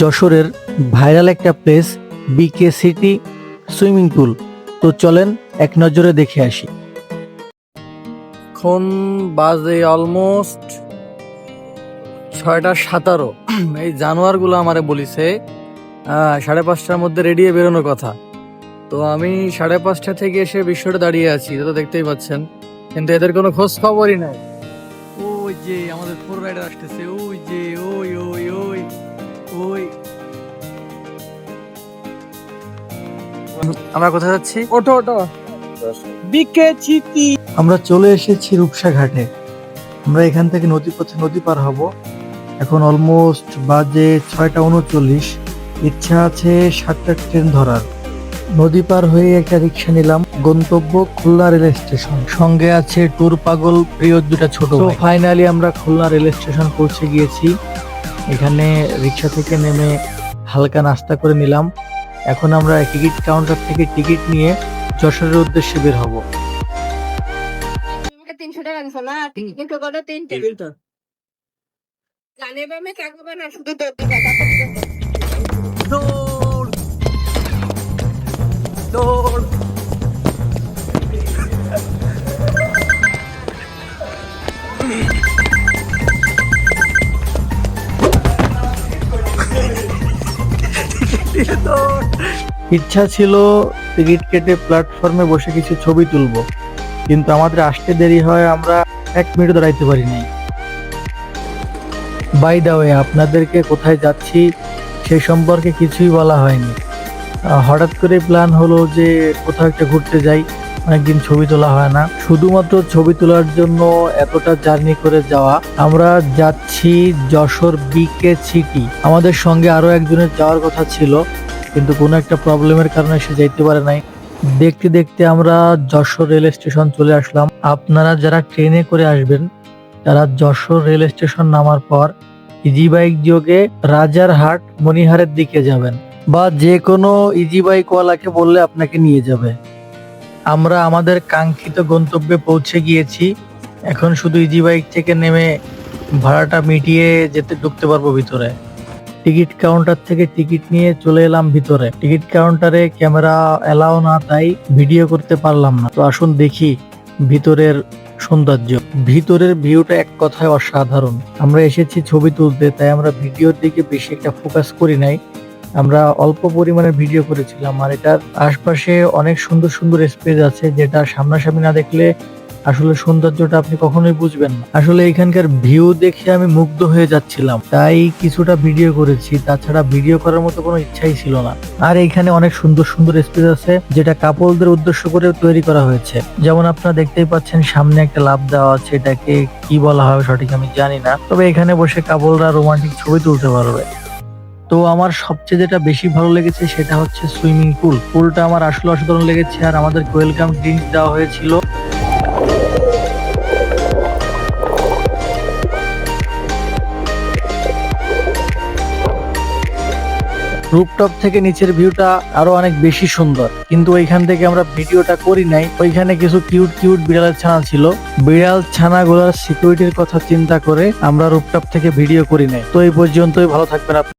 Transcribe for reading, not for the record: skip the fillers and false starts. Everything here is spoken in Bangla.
যশোরের ভাইরাল একটা প্লেস বিকে সিটি সুইমিং পুল। তো চলেন এক নজরে দেখে আসি। এখন বাজে অলমোস্ট 6:17। এই জানোয়ারগুলো আমারে বলিছে 5:30টার মধ্যে রেডি হয়ে বেরোনোর কথা। তো আমি 5:30 থেকে এসে বিষয়টা দাঁড়িয়ে আছি, এটা তো দেখতেই পাচ্ছেন, কিন্তু এদের কোনো খোঁজ খবরই নাই। ওই যে আমাদের ফোর রাইডার আসতেছে, ওই যে ওই ওই ওই ওই আমরা কোথায় যাচ্ছি? ওঠো ওঠো বিকে চিতি। আমরা চলে এসেছি রূপসা ঘাটে। আমরা এখান থেকে নদীপথে নদী পার হব। এখন অলমোস্ট বাজে 6:39। ইচ্ছা আছে 7টার ট্রেন ধরার। নদী পার হয়ে একটা রিক্সা নিলাম, গন্তব্য খুলনা রেল স্টেশন। সঙ্গে আছে ট্যুর পাগল প্রিয় দুটা ছোট ভাই। ফাইনালি আমরা খুলনা রেল স্টেশন পৌঁছে গিয়েছি। এখানে রিক্সা থেকে নেমে হালকা নাস্তা করে নিলাম। এখন আমরা টিকিট কাউন্টার থেকে টিকিট নিয়ে যশোরের উদ্দেশ্যে বের হব। 300 টাকা দিছো না? টিকিট করে 3 জানে বামে কাকবে না, শুধু তোর দিকে দৌড় দৌড়। ইচ্ছা ছিল টিকিট কেটে প্ল্যাটফর্মে বসে কিছু ছবি তুলবো, কিন্তু আমাদের আসতে দেরি হয়, আমরা 1 মিনিট দাঁড়াইতে পারি নাই। বাই দা ওয়ে, আপনাদেরকে কোথায় যাচ্ছি সেই সম্পর্কে কিছুই বলা হয়নি। হঠাৎ করে প্ল্যান হলো যে কোথাও একটা ঘুরতে যাই, অনেকদিন ছবি তোলা হয় না। শুধুমাত্র ছবি তোলার জন্য এতটা জার্নি করে যাওয়া। আমরা যাচ্ছি যশোর বিকে সিটি। আমাদের সঙ্গে আরো একজনের যাওয়ার কথা ছিল, কিন্তু কোনো একটা প্রবলেমের কারণে সে যাইতে পারে নাই। দেখতে দেখতে আমরা যশোর রেল স্টেশন চলে আসলাম। আপনারা যারা ট্রেনে করে আসবেন, তারা যশোর রেল স্টেশন নামার পর ইজি বাইক যোগে রাজারহাট মনিহারের দিকে যাবেন, বা যে কোনো ইজি বাইক ওয়ালাকে বললে আপনাকে নিয়ে যাবে। আমরা আমাদের কাঙ্ক্ষিত গন্তব্যে পৌঁছে গিয়েছি। এখন শুধু ইজি বাইক থেকে নেমে ভাড়াটা মিটিয়ে ঢুকতে পারবো ভিতরে। টিকিট কাউন্টার থেকে টিকিট নিয়ে চলে এলাম ভিতরে। টিকিট কাউন্টারে ক্যামেরা এলাও না, তাই ভিডিও করতে পারলাম না। তো আসুন দেখি ভিতরের সৌন্দর্য। ভিতরের ভিউটা এক কথায় অসাধারণ। আমরা এসেছি ছবি তুলতে, তাই আমরা ভিডিওর দিকে বেশি একটা ফোকাস করি নাই। আমরা অল্প পরিমাণে ভিডিও করেছিলাম। আর এটার আশপাশে অনেক সুন্দর সুন্দর স্পেস আছে, যেটা সামনাসামনি না দেখলে আসলে সৌন্দর্যটা আপনি কখনোই বুঝবেন না। আসলে এখানকার ভিউ দেখে আমি মুগ্ধ হয়ে যাচ্ছিলাম, তাই কিছুটা ভিডিও করেছি। তাছাড়া ভিডিও করার মতো কোনো ইচ্ছাই ছিল না। আর এখানে অনেক সুন্দর সুন্দর স্পেস আছে, যেটা কাপলদের উদ্দেশ্য করে তৈরি করা হয়েছে। যেমন আপনারা দেখতেই পাচ্ছেন, সামনে একটা লাভ দেওয়া আছে, এটাকে কি বলা হবে সঠিক আমি জানি না, তবে এখানে বসে কাপলরা রোমান্টিক ছবি তুলতে পারবে। তো আমার সবচেয়ে যেটা বেশি ভালো লেগেছে সেটা হচ্ছে সুইমিং পুল। পুলটা আমার আসলে অসাধারণ লেগেছে। আর আমাদের ওয়েলকাম ড্রিঙ্কস দেওয়া হয়েছিল। রুফটপ থেকে নিচের ভিউটা আরো অনেক বেশি সুন্দর, কিন্তু ওইখান থেকে আমরা ভিডিওটা করি নাই। ওইখানে কিছু কিউট কিউট বিড়ালের ছানা ছিল। বিড়াল ছানাগুলোর সিকিউরিটির কথা চিন্তা করে আমরা রুফটপ থেকে ভিডিও করি নাই। তো এই পর্যন্তই, ভালো থাকবেন আপনারা।